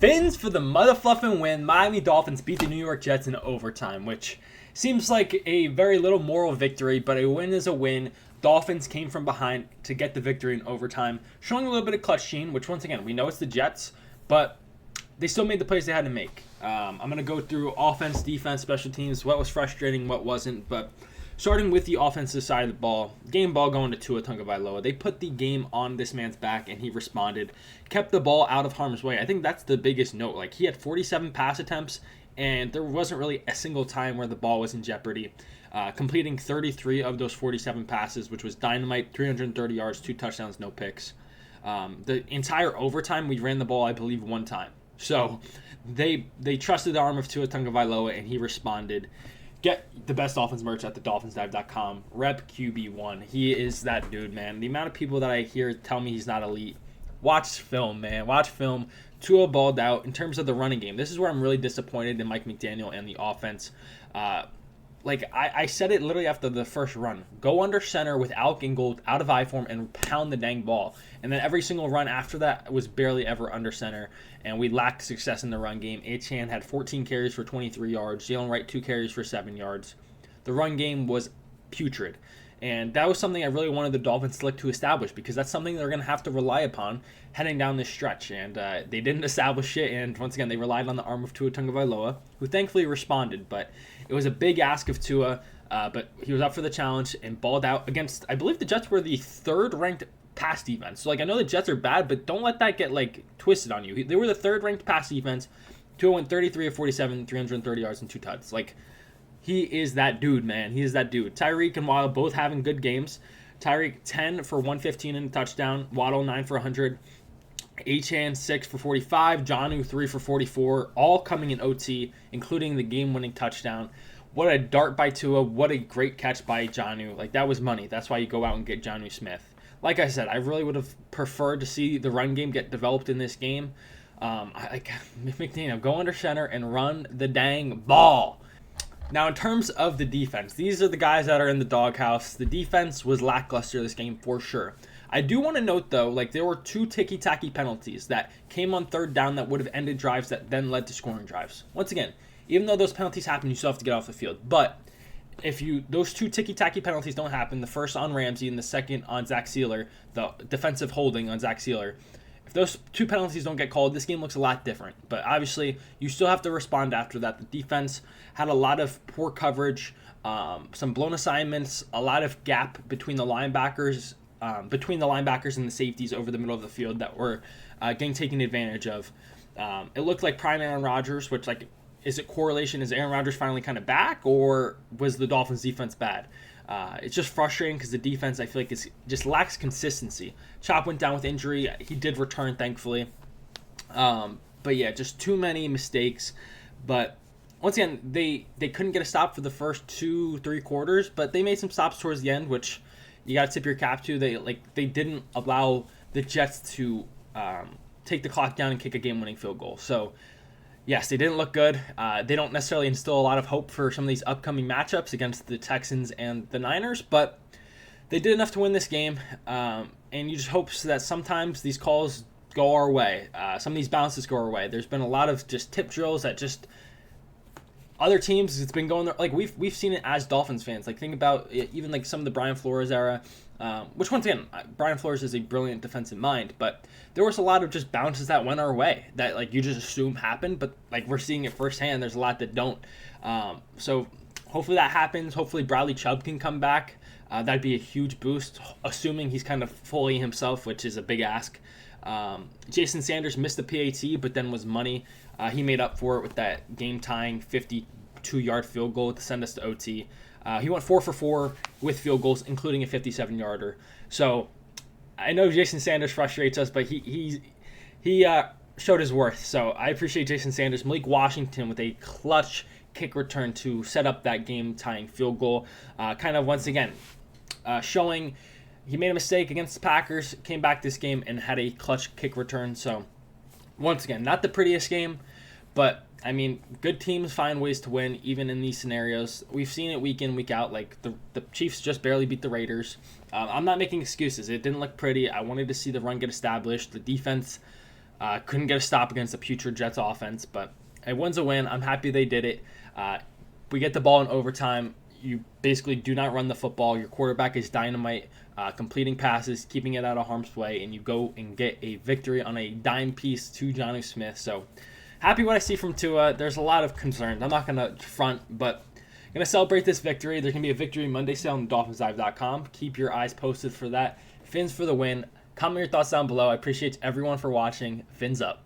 Fins for the motherfluffing win. Miami Dolphins beat the New York Jets in overtime, which seems like a very little moral victory, but a win is a win. Dolphins came from behind to get the victory in overtime, showing a little bit of clutch gene, which once again, we know it's the Jets, but they still made the plays they had to make. I'm going to go through offense, defense, special teams, what was frustrating, what wasn't, but starting with the offensive side of the ball, game ball going to Tua Tagovailoa. They put the game on this man's back, and he responded, kept the ball out of harm's way. I think that's the biggest note. Like, he had 47 pass attempts, and there wasn't really a single time where the ball was in jeopardy. Completing 33 of those 47 passes, which was dynamite, 330 yards, 2 touchdowns, no picks. The entire overtime, we ran the ball, I believe, one time. So they trusted the arm of Tua Tagovailoa, and he responded. Get the best Dolphins merch at thedolphinsdive.com. Rep QB1. He is that dude, man. The amount of people that I hear tell me he's not elite. Watch film, man. Watch film. Tua balled out. In terms of the running game, this is where I'm really disappointed in Mike McDaniel and the offense. I said it literally after the first run. Go under center with Alec Ingold out of I form and pound the dang ball. And then every single run after that was barely ever under center. And we lacked success in the run game. Achane had 14 carries for 23 yards. Jalen Wright, 2 carries for 7 yards. The run game was putrid. And that was something I really wanted the Dolphins to look to establish, because that's something they're going to have to rely upon heading down this stretch. And they didn't establish it. And once again, they relied on the arm of Tua Tagovailoa, who thankfully responded. But it was a big ask of Tua, but he was up for the challenge and balled out against, I believe the Jets were the third-ranked pass defense. So, I know the Jets are bad, but don't let that get, twisted on you. They were the third-ranked pass defense. Tua went 33 of 47, 330 yards and 2 touchdowns. He is that dude, man. He is that dude. Tyreek and Waddle both having good games. Tyreek 10 for 115 and a touchdown. Waddle 9 for 100. Achane 6 for 45. Jonnu 3 for 44. All coming in OT, including the game-winning touchdown. What a dart by Tua. What a great catch by Jonnu. That was money. That's why you go out and get Jonnu Smith. Like I said, I really would have preferred to see the run game get developed in this game. McDaniel, go under center and run the dang ball. Now, in terms of the defense, these are the guys that are in the doghouse. The defense was lackluster this game for sure. I do want to note, though, there were 2 ticky-tacky penalties that came on third down that would have ended drives that then led to scoring drives. Once again, even though those penalties happen, you still have to get off the field. But if those 2 ticky-tacky penalties don't happen, the first on Ramsey and the second on Zach Sealer, the defensive holding on Zach Sealer, if those 2 penalties don't get called, this game looks a lot different. But obviously, you still have to respond after that. The defense had a lot of poor coverage, some blown assignments, a lot of gap between the linebackers and the safeties over the middle of the field that were getting taken advantage of. It looked like prime Aaron Rodgers, which, is it correlation? Is Aaron Rodgers finally kind of back, or was the Dolphins' defense bad? It's just frustrating because the defense, I feel like, just lacks consistency. Chop went down with injury. He did return, thankfully. But yeah, just too many mistakes. But once again, they couldn't get a stop for the first 2-3 quarters, but they made some stops towards the end, which you got to tip your cap to. They didn't allow the Jets to take the clock down and kick a game-winning field goal. So yes, they didn't look good. They don't necessarily instill a lot of hope for some of these upcoming matchups against the Texans and the Niners, but they did enough to win this game, and you just hope that sometimes these calls go our way. Some of these bounces go our way. There's been a lot of just tip drills that just other teams, it's been going there. We've seen it as Dolphins fans. Think about even some of the Brian Flores era, which once again, Brian Flores is a brilliant defensive mind, but there was a lot of just bounces that went our way that you just assume happened, but we're seeing it firsthand. There's a lot that don't. So hopefully that happens. Hopefully Bradley Chubb can come back. That'd be a huge boost, assuming he's kind of fully himself, which is a big ask. Jason Sanders missed the PAT, but then was money. He made up for it with that game-tying 52-yard field goal to send us to OT. He went 4 for 4 with field goals, including a 57-yarder. So I know Jason Sanders frustrates us, but he showed his worth. So I appreciate Jason Sanders. Malik Washington with a clutch kick return to set up that game-tying field goal. Kind of once again showing he made a mistake against the Packers, came back this game and had a clutch kick return. So once again, not the prettiest game, but good teams find ways to win even in these scenarios. We've seen it week in, week out. The Chiefs just barely beat the Raiders. I'm not making excuses. It didn't look pretty. I wanted to see the run get established. The defense Couldn't get a stop against the putrid Jets offense, but a win's a win. I'm happy they did it. We get the ball in overtime. You basically do not run the football. Your quarterback is dynamite, completing passes, keeping it out of harm's way, and you go and get a victory on a dime piece to Jonnu Smith. So happy what I see from Tua. There's a lot of concerns. I'm not going to front, but I'm going to celebrate this victory. There's going to be a victory Monday sale on DolphinsLive.com. Keep your eyes posted for that. Fins for the win. Comment your thoughts down below. I appreciate everyone for watching. Fins up.